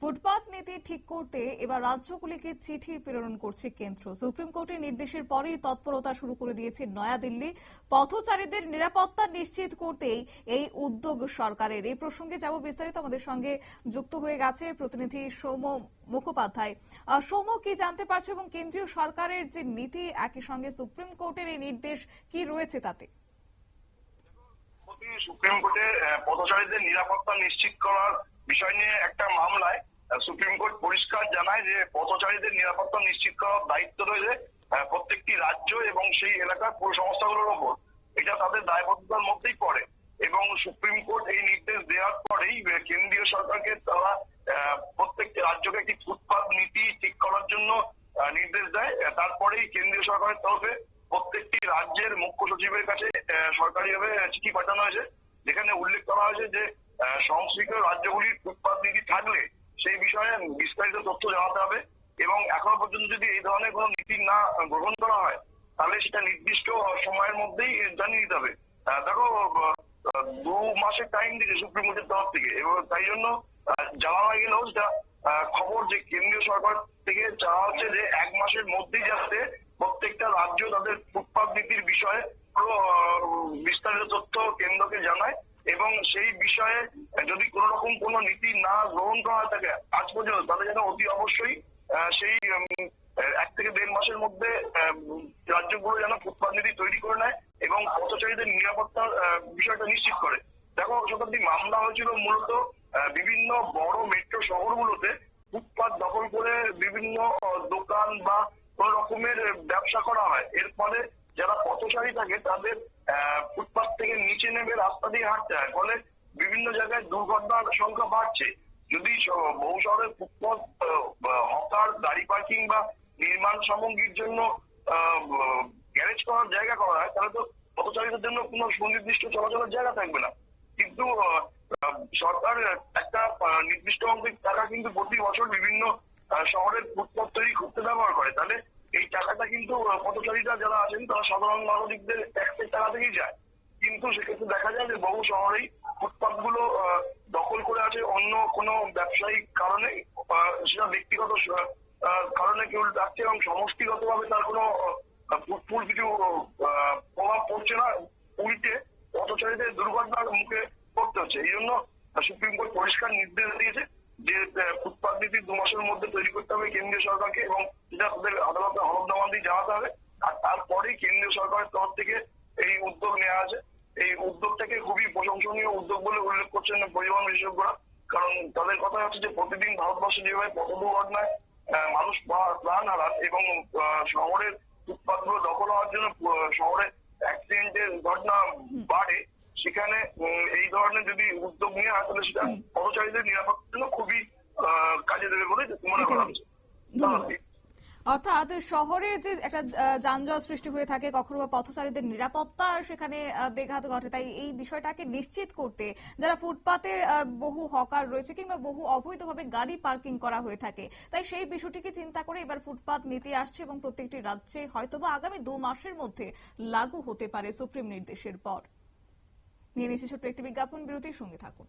ফুটপাত নীতি ঠিক করতে এবার রাজ্যগুলিকে চিঠি প্রেরণ করছে কেন্দ্র। সুপ্রিম কোর্টের নির্দেশের পরেই তৎপরতা শুরু করে দিয়েছে নয়াদিল্লি। পথচারীদের নিরাপত্তা নিশ্চিত করতেই এই উদ্যোগ সরকারের। এই প্রসঙ্গে যাব বিস্তারিত, আমাদের সঙ্গে যুক্ত হয়ে গেছে প্রতিনিধি সৌম্য মুখোপাধ্যায়। সৌম্য, কি জানতে পারছো এবং কেন্দ্রীয় সরকারের যে নীতি, একই সঙ্গে সুপ্রিম কোর্টের এই নির্দেশ কি রয়েছে তাতে? সুপ্রিম কোর্টে পথচারীদের নিরাপত্তা নিশ্চিত করার বিষয় নিয়ে একটা মামলায় সুপ্রিম কোর্ট পরিষ্কার জানায় যে পথচারীদের নিরাপত্তা নিশ্চিত করার দায়িত্ব রয়েছে প্রত্যেকটি রাজ্য এবং সেই এলাকার পৌর সংস্থাগুলোর ওপর। এটা তাদের দায়বদ্ধতার মধ্যেই পড়ে এবং সুপ্রিম কোর্ট এই নির্দেশ দেওয়ার পরেই কেন্দ্রীয় সরকারকে তারা প্রত্যেকটি রাজ্যকে একটি ফুটপাত নীতি ঠিক করার জন্য নির্দেশ দেয়। তারপরেই কেন্দ্রীয় সরকারের তরফে প্রত্যেকটি রাজ্যের মুখ্য সচিবের কাছে সরকারিভাবে চিঠি পাঠানো হয়েছে, যেখানে উল্লেখ করা হয়েছে যে সংশ্লিষ্ট রাজ্যগুলির ফুটপাত নীতি থাকলে সেই বিষয়ে বিস্তারিত তথ্য জানাতে হবে এবং এখনো পর্যন্ত যদি এই ধরনের কোনো নীতি না গ্রহণ করা হয় তাহলে সেটা নির্দিষ্ট সময়ের মধ্যেই জানিয়ে দিতে হবে। দেখো, 2 মাসের টাইম দিয়েছে সুপ্রিম কোর্টের তরফ থেকে এবং তাই জন্য জানা গেলেও সেটা খবর যে কেন্দ্রীয় সরকার থেকে চাওয়া হচ্ছে যে 1 মাসের মধ্যেই যাতে প্রত্যেকটা রাজ্য তাদের ফুটপাত নীতির বিষয়ে বিস্তারিত তথ্য কেন্দ্রকে জানায় এবং সেই বিষয়ে যদি কোন রকম কোনো নীতি না গ্রহণ করা থাকে আজ পর্যন্ত, তাহলে যেন অতি অবশ্যই সেই 1 থেকে 1.5 মাসের মধ্যে রাজ্যগুলো যেন ফুটপাত নীতি তৈরি করে নেয় এবং পথচারীদের নিরাপত্তার বিষয়টা নিশ্চিত করে। দেখো, শতাব্দী মামলা হয়েছিল মূলত বিভিন্ন বড় মেট্রো শহরগুলোতে ফুটপাত দখল করে বিভিন্ন দোকান বা কোন রকমের ব্যবসা করা হয়। এর ফলে যারা পথচারী থাকে তাদের ফুটপাত থেকে নিচে নেমে রাস্তা দিয়ে হাঁটতে হয়, ফলে বিভিন্ন জায়গায় দুর্ঘটনার সংখ্যা বাড়ছে। যদি বহু শহরের ফুটপাত হকার, গাড়ি পার্কিং বা নির্মাণ সামগ্রীর জন্য গ্যারেজ করার জায়গা করা হয় তাহলে তো পথচারীদের জন্য কোনো সুনির্দিষ্ট চলাচলের জায়গা থাকবে না। কিন্তু সরকার একটা নির্দিষ্ট অঙ্কের টাকা কিন্তু প্রতি বছর বিভিন্ন শহরের ফুটপাত তৈরি করতে ব্যবহার করে, তাহলে এই টাকাটা কিন্তু পথচারীরা যারা আছেন তারা সাধারণ নাগরিকদের ট্যাক্সের টাকা থেকেই যায়। কিন্তু সেক্ষেত্রে দেখা যায় যে বহু শহরেই ফুটপাত গুলো দখল করে আছে অন্য কোনো ব্যবসায়িক কারণে, সেটা ব্যক্তিগত কারণে কেউ রাখছে এবং সমষ্টিগতভাবে তার কোনো ফুটফুল কিছু প্রভাব পড়ছে না, উল্টে পথচারীদের দুর্ঘটনার মুখে পড়তে হচ্ছে। এই জন্য সুপ্রিম কোর্ট পরিষ্কার নির্দেশ দিয়েছে যে ফুটপাত নীতি 2 মাসের মধ্যে তৈরি করতে হবে কেন্দ্রীয় সরকারকে এবং সেটা তাদের আদালতে হলফনামা দিয়ে জানাতে হবে। আর তারপরেই কেন্দ্রীয় সরকারের তরফ থেকে এই উদ্যোগ নেওয়া আছে। এই উদ্যোগটাকে খুবই প্রশংসনীয় উদ্যোগ বলে উল্লেখ করছেন পরিবহন বিশেষজ্ঞরা, কারণ তাদের কথা হচ্ছে যে প্রতিদিন ভারতবর্ষে যেভাবে পথ দুর্ঘটনায় মানুষ প্রাণ হারান এবং শহরের ফুটপাতগুলো দখল হওয়ার জন্য শহরে অ্যাক্সিডেন্টের ঘটনা বাড়ে, সেখানে এই ধরনের যদি উদ্যোগ নিয়ে হয় তাহলে সেটা পথচারীদের নিরাপত্তার জন্য খুবই কাজে দেবে বলে মনে করা হচ্ছে। অর্থাৎ শহরে যে একটা যানজট সৃষ্টি হয়ে থাকে, কখনো বা পথচারীদের নিরাপত্তা সেখানে ব্যাঘাত ঘটে, তাই এই বিষয়টাকে নিশ্চিত করতে যারা ফুটপাতে বহু হকার রয়েছে কিংবা বহু অবৈধভাবে গাড়ি পার্কিং করা হয়ে থাকে, তাই সেই বিষয়টিকে চিন্তা করে এবার ফুটপাত নীতি আসছে এবং প্রত্যেকটি রাজ্যে হয়তোবা আগামী 2 মাসের মধ্যে লাগু হতে পারে সুপ্রিম নির্দেশের পর। নিয়ে নিচ্ছে ছোট্ট একটি বিজ্ঞাপন বিরতির সঙ্গে থাকুন।